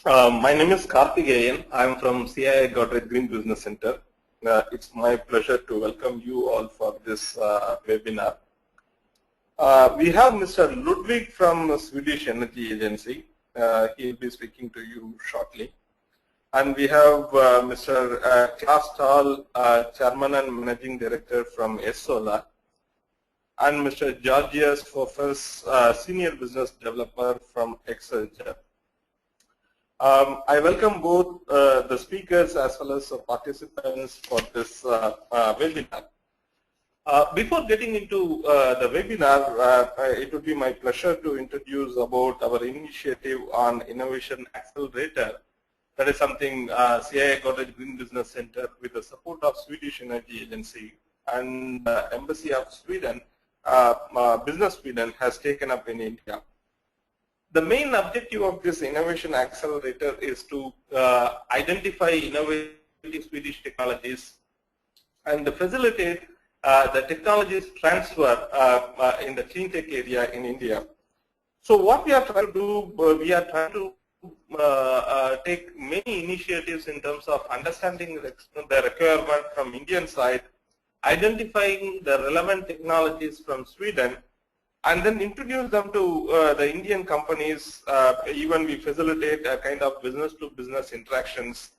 My name is Karthikeyan. I'm from CII Godrej Green Business Center. It's my pleasure to welcome you all for this webinar. We have Mr. Ludwig from Swedish Energy Agency. He'll be speaking to you shortly. And we have Mr. Klaus Stahl, Chairman and Managing Director from S-Solar, and Mr. Georgios Fofas, Senior Business Developer from Exeger. I welcome both the speakers as well as the participants for this webinar. Before getting into the webinar, it would be my pleasure to introduce about our initiative on Innovation Accelerator. That is something CII Godrej Green Business Center with the support of Swedish Energy Agency and Embassy of Sweden, Business Sweden has taken up in India. The main objective of this Innovation Accelerator is to identify innovative Swedish technologies and facilitate the technologies transfer in the clean tech area in India. So what we are trying to do, we are trying to take many initiatives in terms of understanding the requirement from Indian side, identifying the relevant technologies from Sweden, and then introduce them to the Indian companies. Even we facilitate a kind of business-to-business interactions,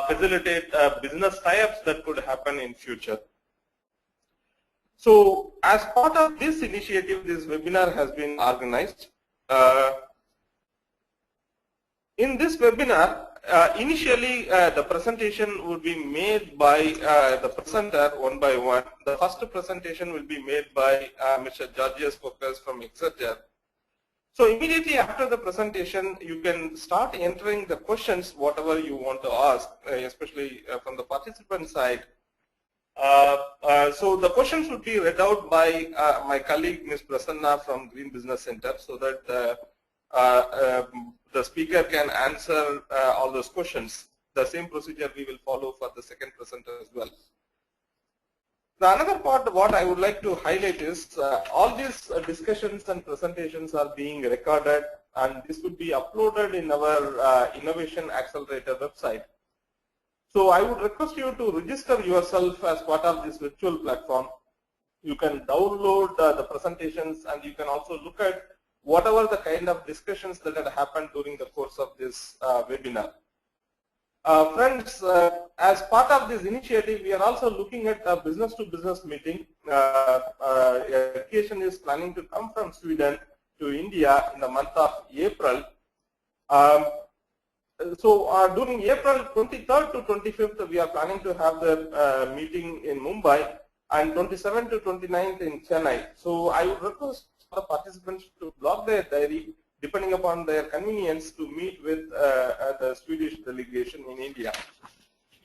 facilitate business tie-ups that could happen in future. So as part of this initiative, this webinar has been organized. In this webinar, initially the presentation would be made by the presenter one by one. The first presentation will be made by Mr. Georgios Fofas from Exeger. So immediately after the presentation, you can start entering the questions, whatever you want to ask, especially from the participant side. So the questions would be read out by my colleague, Ms. Prasanna from Green Business Center, so that the speaker can answer all those questions. The same procedure we will follow for the second presenter as well. The another part what I would like to highlight is all these discussions and presentations are being recorded, and this would be uploaded in our Innovation Accelerator website. So I would request you to register yourself as part of this virtual platform. You can download the presentations, and you can also look at whatever the kind of discussions that had happened during the course of this webinar. Friends, as part of this initiative, we are also looking at a business-to-business meeting. Education is planning to come from Sweden to India in the month of April. So during April 23rd to 25th, we are planning to have the meeting in Mumbai, and 27th to 29th in Chennai. So I would request the participants to block their diary depending upon their convenience to meet with the Swedish delegation in India.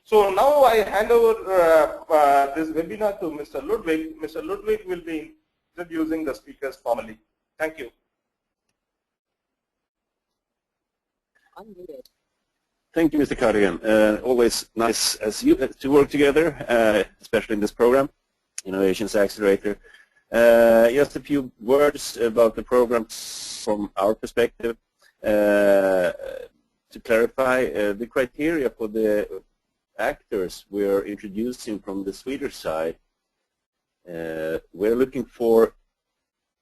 So now I hand over this webinar to Mr. Ludwig. Mr. Ludwig will be introducing the speakers formally. Thank you. Thank you, Mr. Karthikeyan. Always nice to work together, especially in this program, Innovations Accelerator. Just a few words about the program from our perspective. To clarify, the criteria for the actors we are introducing from the Swedish side, we're looking for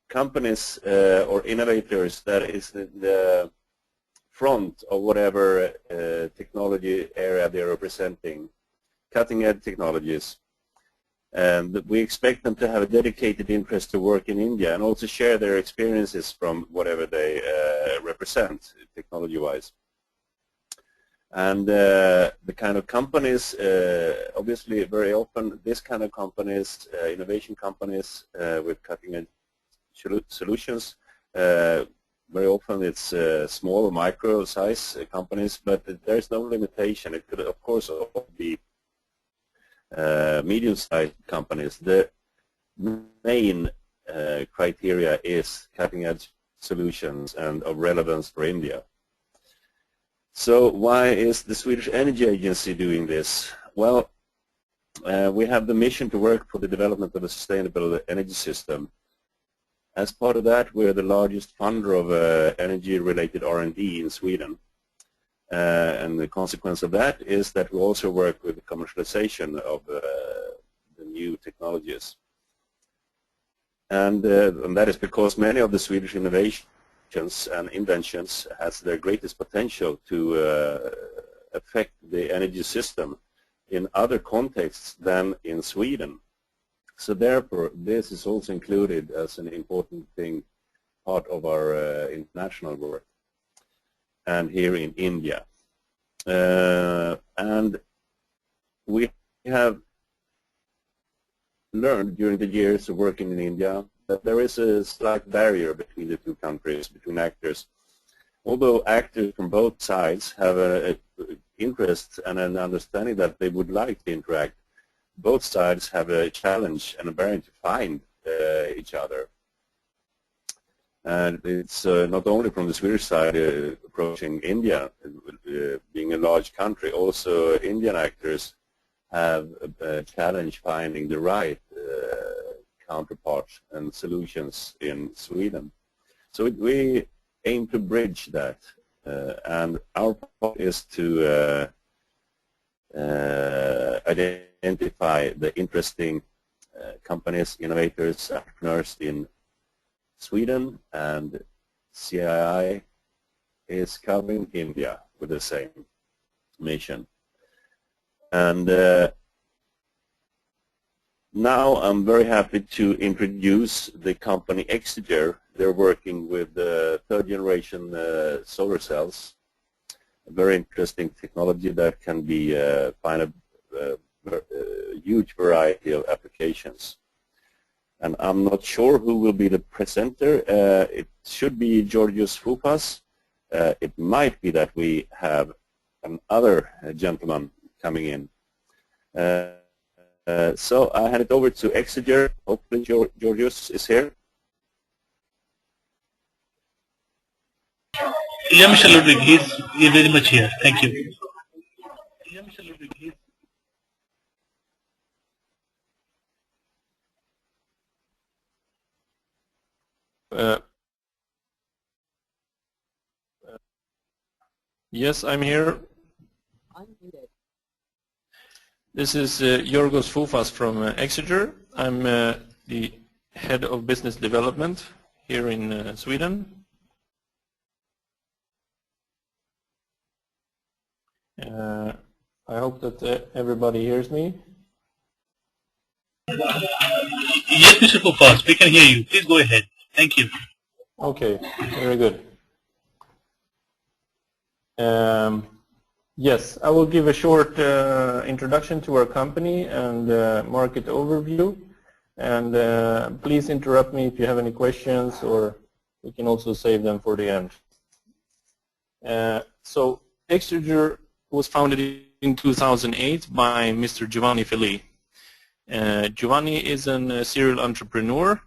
companies or innovators that is in the front of whatever technology area they're representing, cutting-edge technologies. And we expect them to have a dedicated interest to work in India and also share their experiences from whatever they represent technology-wise. And the kind of companies, obviously very often this kind of companies, innovation companies with cutting-edge solutions, very often it's small or micro size companies, but there's no limitation. It could of course also be medium-sized companies. The main criteria is cutting-edge solutions and of relevance for India. So why is the Swedish Energy Agency doing this? Well, we have the mission to work for the development of a sustainable energy system. As part of that, we're the largest funder of energy-related R&D in Sweden. and the consequence of that is that we also work with the commercialization of the new technologies. And that is because many of the Swedish innovations and inventions has their greatest potential to affect the energy system in other contexts than in Sweden. So therefore, this is also included as an important thing, part of our international work, and here in India. And we have learned during the years of working in India that there is a slight barrier between the two countries, between actors. Although actors from both sides have an interest and an understanding that they would like to interact, both sides have a challenge and a barrier to find each other. And it's not only from the Swedish side approaching India, being a large country, also Indian actors have a challenge finding the right counterparts and solutions in Sweden. So we aim to bridge that, and our part is to identify the interesting companies, innovators, entrepreneurs in Sweden, and CII is covering India with the same mission. And now I'm very happy to introduce the company Exeger. They're working with third generation solar cells, a very interesting technology that can be find a huge variety of applications. And I'm not sure who will be the presenter. It should be Georgios Foupas. It might be that we have another gentleman coming in. So I hand it over to Exeger. Hopefully Georgios is here. Yeah, Mr. Ludwig, he's very much here. Thank you. Yeah, Mr. Ludwig, Yes, I'm here. Unmuted. This is Georgios Foupas from Exeger. I'm the head of business development here in Sweden. I hope that everybody hears me. yes, Mr. Foupas, we can hear you. Please go ahead. Thank you. Okay, very good. Yes, I will give a short introduction to our company and market overview. And please interrupt me if you have any questions, or we can also save them for the end. So Exeger was founded in 2008 by Mr. Giovanni Feli. Giovanni is a serial entrepreneur,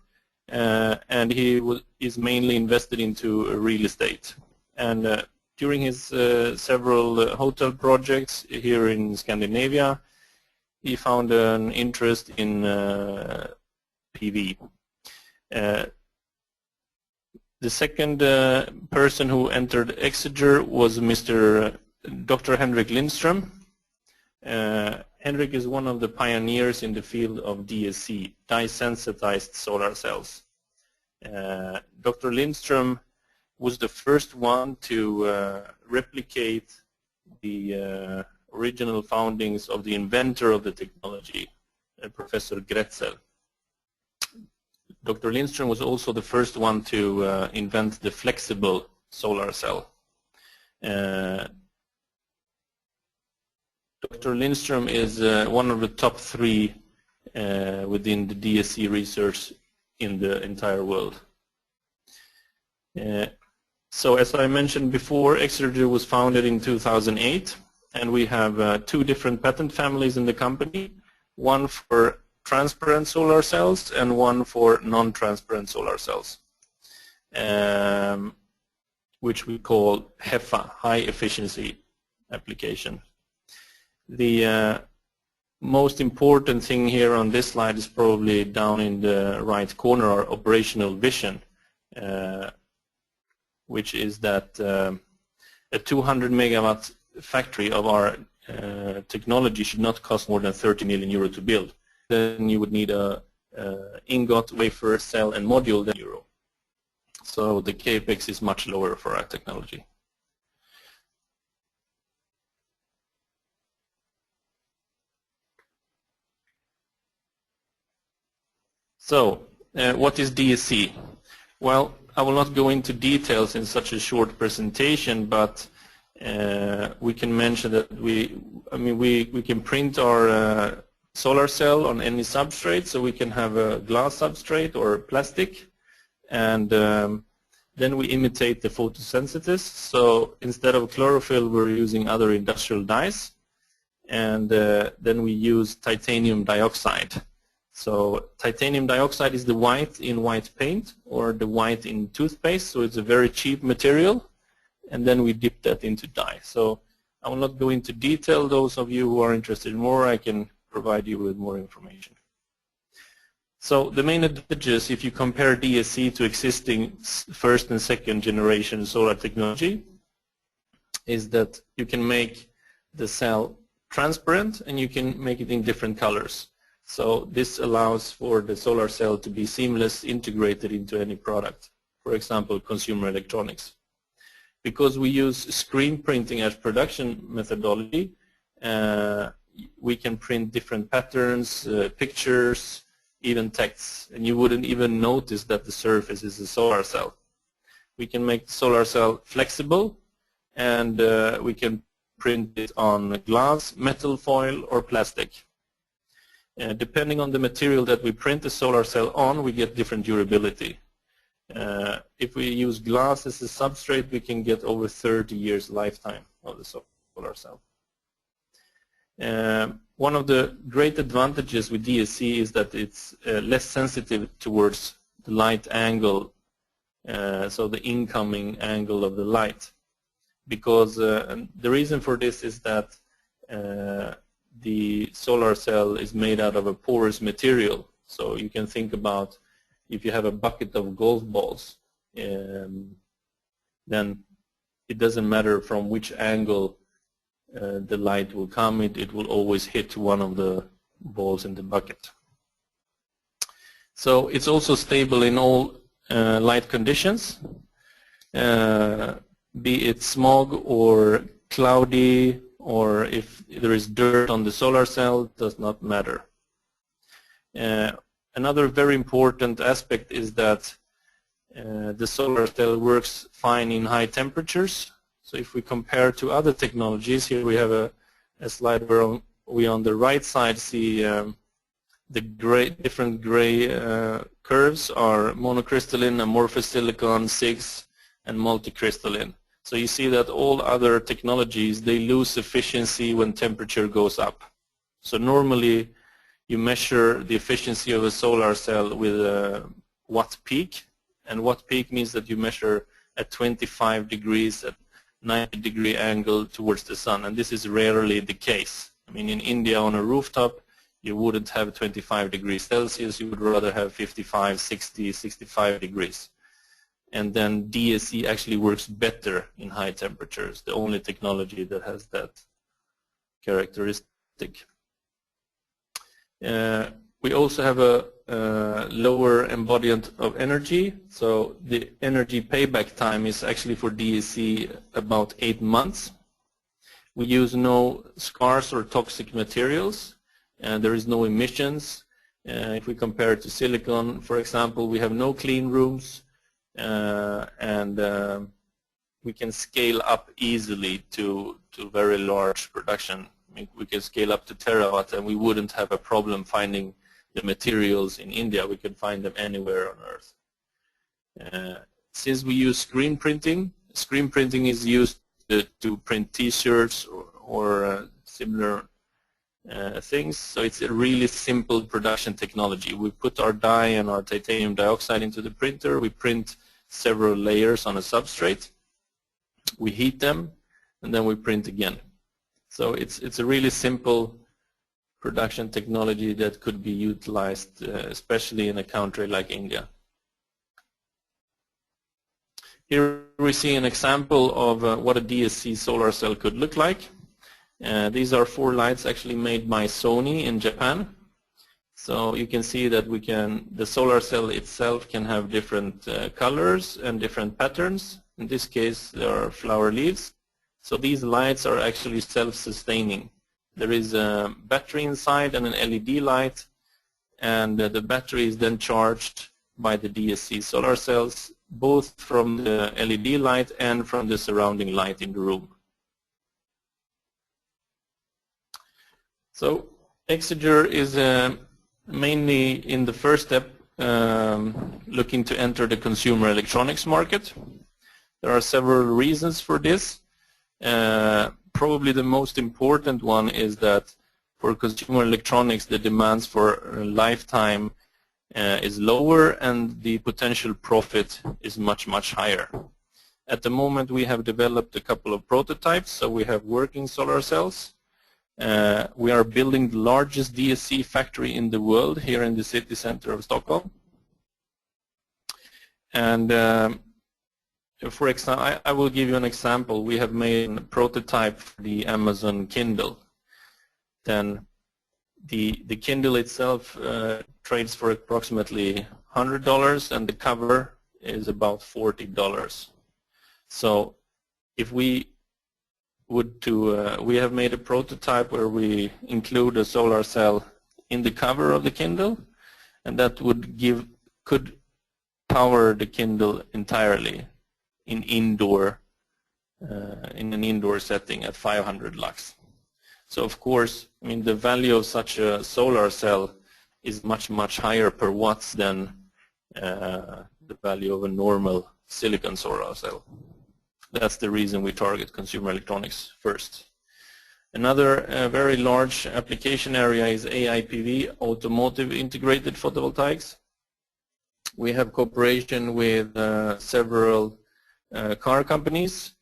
and he is mainly invested into real estate. And during his several hotel projects here in Scandinavia, he found an interest in PV. The second person who entered Exeger was Mr. Dr. Henrik Lindström. Henrik is one of the pioneers in the field of DSC, dye-sensitized solar cells. Dr. Lindström was the first one to replicate the original foundings of the inventor of the technology, Professor Grätzel. Dr. Lindström was also the first one to invent the flexible solar cell. Dr. Lindström is one of the top 3 within the DSC research in the entire world. So as I mentioned before, Exeger was founded in 2008, and we have 2 different patent families in the company, one for transparent solar cells and one for non-transparent solar cells, which we call HEFA, high efficiency application. The most important thing here on this slide is probably down in the right corner, our operational vision, which is that A 200 megawatt factory of our technology should not cost more than 30 million euro to build. Then you would need a ingot, wafer, cell, and module than euro. So the capex is much lower for our technology. So what is DSC? Well, I will not go into details in such a short presentation, but we can mention that we can print our solar cell on any substrate, so we can have a glass substrate or plastic, and then we imitate the photosynthesis. So instead of chlorophyll, we're using other industrial dyes, and then we use titanium dioxide. So titanium dioxide is the white in white paint or the white in toothpaste, so it's a very cheap material, and then we dip that into dye. So I will not go into detail. Those of you who are interested in more, I can provide you with more information. So the main advantages, if you compare DSC to existing first and second generation solar technology, is that you can make the cell transparent and you can make it in different colors. So this allows for the solar cell to be seamless integrated into any product, for example, consumer electronics. Because we use screen printing as production methodology, we can print different patterns, pictures, even texts, and you wouldn't even notice that the surface is a solar cell. We can make the solar cell flexible, and we can print it on glass, metal foil, or plastic. Depending on the material that we print the solar cell on, we get different durability. If we use glass as a substrate, we can get over 30 years lifetime of the solar cell. One of the great advantages with DSC is that it's less sensitive towards the light angle, so the incoming angle of the light. Because the reason for this is that the solar cell is made out of a porous material. So you can think about if you have a bucket of golf balls, then it doesn't matter from which angle the light will come, it will always hit one of the balls in the bucket. So it's also stable in all light conditions, be it smog or cloudy, or if there is dirt on the solar cell, it does not matter. Another very important aspect is that the solar cell works fine in high temperatures. So if we compare to other technologies, here we have a slide where we on the right side see the different gray curves are monocrystalline, amorphous silicon, CIGS, and multicrystalline. So you see that all other technologies, they lose efficiency when temperature goes up. So normally you measure the efficiency of a solar cell with a watt peak, and watt peak means that you measure at 25 degrees at 90-degree angle towards the sun, and this is rarely the case. I mean, in India on a rooftop you wouldn't have 25 degrees Celsius, you would rather have 55, 60, 65 degrees. And then DSC actually works better in high temperatures, the only technology that has that characteristic. We also have a lower embodiment of energy, so the energy payback time is actually for DSC about 8 months. We use no scarce or toxic materials, and there is no emissions. If we compare it to silicon, for example, we have no clean rooms, and we can scale up easily to very large production. I mean, we can scale up to terawatt, and we wouldn't have a problem finding the materials in India. We can find them anywhere on Earth. Since we use screen printing is used to print T-shirts or similar things. So it's a really simple production technology. We put our dye and our titanium dioxide into the printer. We print several layers on a substrate. We heat them, and then we print again. So it's a really simple production technology that could be utilized, especially in a country like India. Here we see an example of what a DSC solar cell could look like. These are 4 lights actually made by Sony in Japan. So you can see that the solar cell itself can have different colors and different patterns. In this case, there are flower leaves. So these lights are actually self-sustaining. There is a battery inside and an LED light, and the battery is then charged by the DSC solar cells, both from the LED light and from the surrounding light in the room. So Exeger is mainly in the first step looking to enter the consumer electronics market. There are several reasons for this. Probably the most important one is that for consumer electronics the demands for lifetime is lower and the potential profit is much higher. At the moment we have developed a couple of prototypes, so we have working solar cells. We are building the largest DSC factory in the world here in the city center of Stockholm. And for example, I will give you an example. We have made a prototype for the Amazon Kindle. Then the Kindle itself trades for approximately $100 and the cover is about $40. So if we we have made a prototype where we include a solar cell in the cover of the Kindle, and that could power the Kindle entirely in an indoor setting at 500 lux. So of course, I mean, the value of such a solar cell is much higher per watts than the value of a normal silicon solar cell. That's the reason we target consumer electronics first. Another very large application area is AIPV, automotive integrated photovoltaics. We have cooperation with several car companies.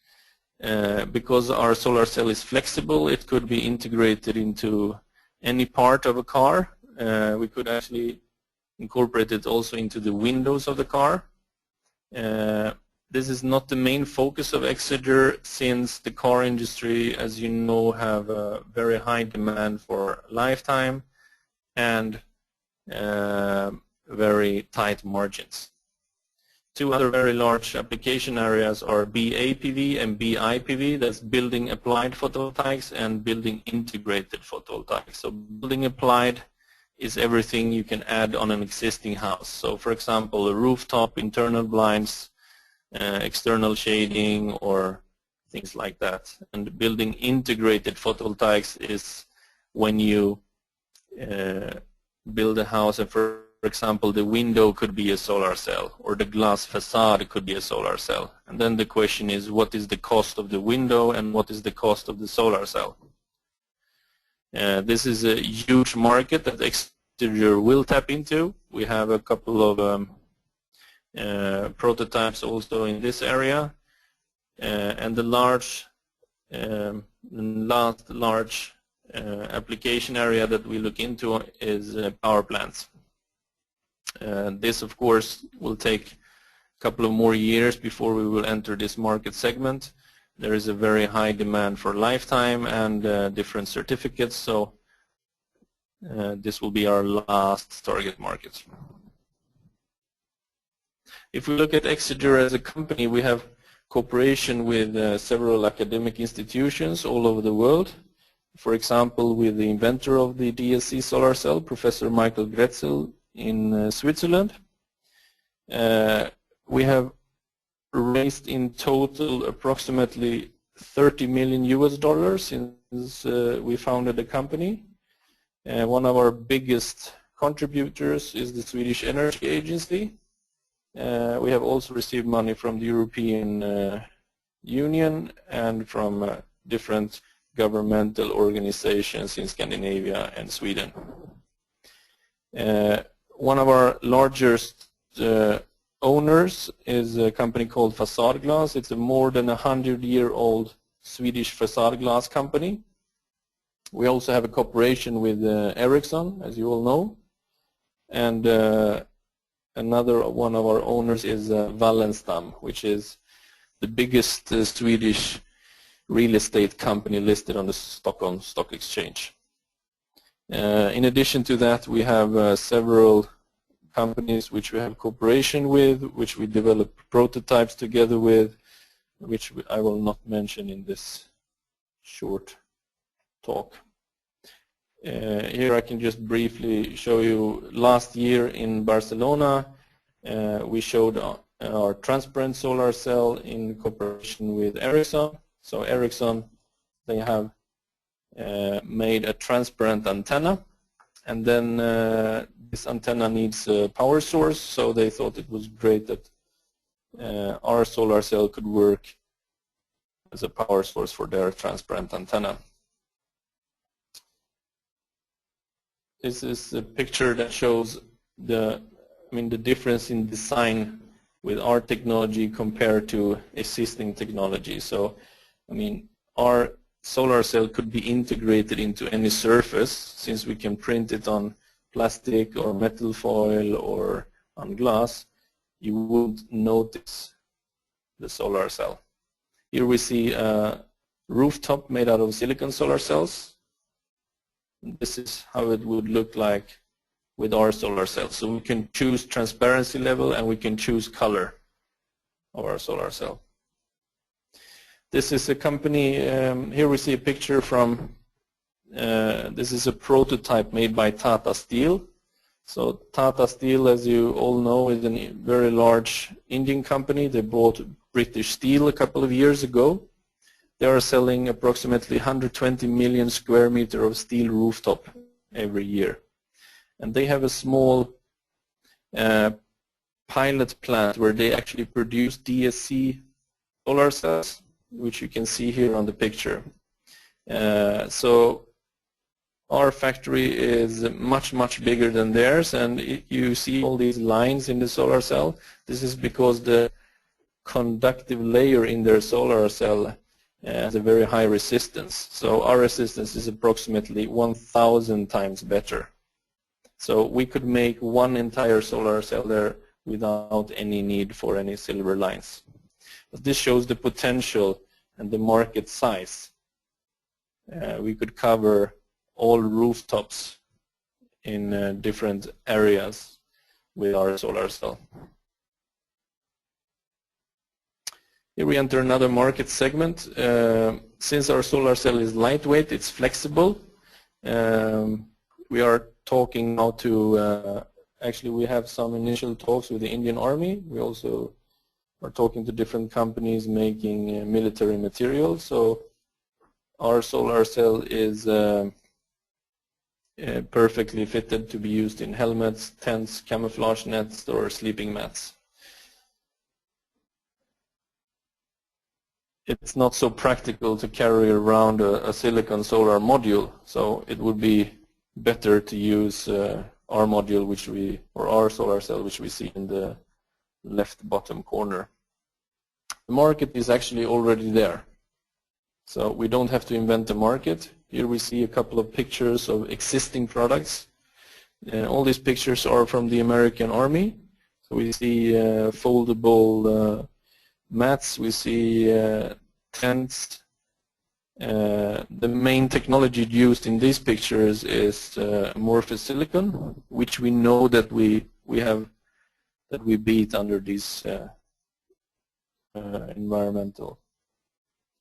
Because our solar cell is flexible, it could be integrated into any part of a car. We could actually incorporate it also into the windows of the car. This is not the main focus of Exeger, since the car industry, as you know, have a very high demand for lifetime and very tight margins. 2 other very large application areas are BAPV and BIPV, that's building applied photovoltaics, and building integrated photovoltaics. So building applied is everything you can add on an existing house. So for example, a rooftop, internal blinds, external shading, or things like that. And building integrated photovoltaics is when you build a house and, for example, the window could be a solar cell, or the glass facade could be a solar cell. And then the question is, what is the cost of the window and what is the cost of the solar cell? This is a huge market that Exeger will tap into. We have a couple of prototypes also in this area, and the last large application area that we look into is power plants. This of course will take a couple of more years before we will enter this market segment. There is a very high demand for lifetime and different certificates, so this will be our last target market. If we look at Exeger as a company, we have cooperation with several academic institutions all over the world. For example, with the inventor of the DSC solar cell, Professor Michael Grätzel in Switzerland. We have raised in total approximately $30 million since we founded the company. One of our biggest contributors is the Swedish Energy Agency. We have also received money from the European Union and from different governmental organizations in Scandinavia and Sweden. One of our largest owners is a company called Facade Glass. It's a more than 100-year-old Swedish facade glass company. We also have a cooperation with Ericsson, as you all know, and another one of our owners is Wallenstam, which is the biggest Swedish real estate company listed on the Stockholm Stock Exchange. In addition to that, we have several companies which we have cooperation with, which we develop prototypes together with, which I will not mention in this short talk. Here I can just briefly show you last year in Barcelona, we showed our transparent solar cell in cooperation with Ericsson. So Ericsson, they have made a transparent antenna, and then this antenna needs a power source, so they thought it was great that our solar cell could work as a power source for their transparent antenna. This is a picture that shows the difference in design with our technology compared to existing technology. So, our solar cell could be integrated into any surface, since we can print it on plastic or metal foil or on glass. You wouldn't notice the solar cell. Here we see a rooftop made out of silicon solar cells. This is how it would look like with our solar cell. So we can choose transparency level and we can choose color of our solar cell. This is a company, here we see a picture from, this is a prototype made by Tata Steel. So Tata Steel, as you all know, is a very large Indian company. They bought British Steel a couple of years ago. They are selling approximately 120 million square meter of steel rooftop every year. And they have a small pilot plant where they actually produce DSC solar cells, which you can see here on the picture. So our factory is much bigger than theirs, and you see all these lines in the solar cell. This is because the conductive layer in their solar cell has a very high resistance. So our resistance is approximately 1,000 times better. So we could make one entire solar cell there without any need for any silver lines. But this shows the potential and the market size. We could cover all rooftops in different areas with our solar cell. Here we enter another market segment. Since our solar cell is lightweight, it's flexible. We are talking now to, actually we have some initial talks with the Indian Army. We also are talking to different companies making military materials. So our solar cell is perfectly fitted to be used in helmets, tents, camouflage nets, or sleeping mats. It's not so practical to carry around a silicon solar module, so it would be better to use our module, or our solar cell, which we see in the left bottom corner. The market is actually already there, so we don't have to invent the market. Here we see a couple of pictures of existing products. All these pictures are from the American Army. So we see foldable mats, we see tents. The main technology used in these pictures is amorphous silicon, which we know that we beat under these environmental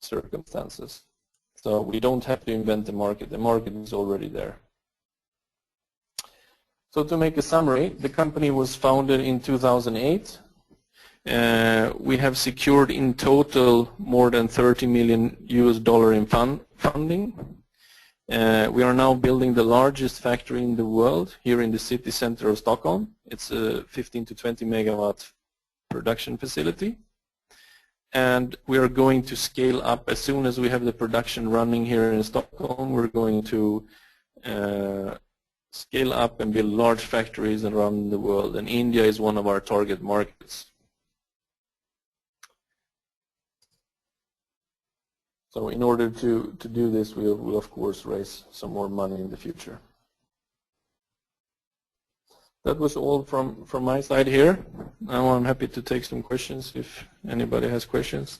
circumstances. So we don't have to invent the market is already there. So to make a summary, the company was founded in 2008. We have secured in total more than $30 million in funding. We are now building the largest factory in the world here in the city center of Stockholm. It's a 15 to 20 megawatt production facility. And we are going to scale up as soon as we have the production running here in Stockholm. We're going to scale up and build large factories around the world. And India is one of our target markets. So in order to do this, we'll of course raise some more money in the future. That was all from my side here. Now I'm happy to take some questions if anybody has questions.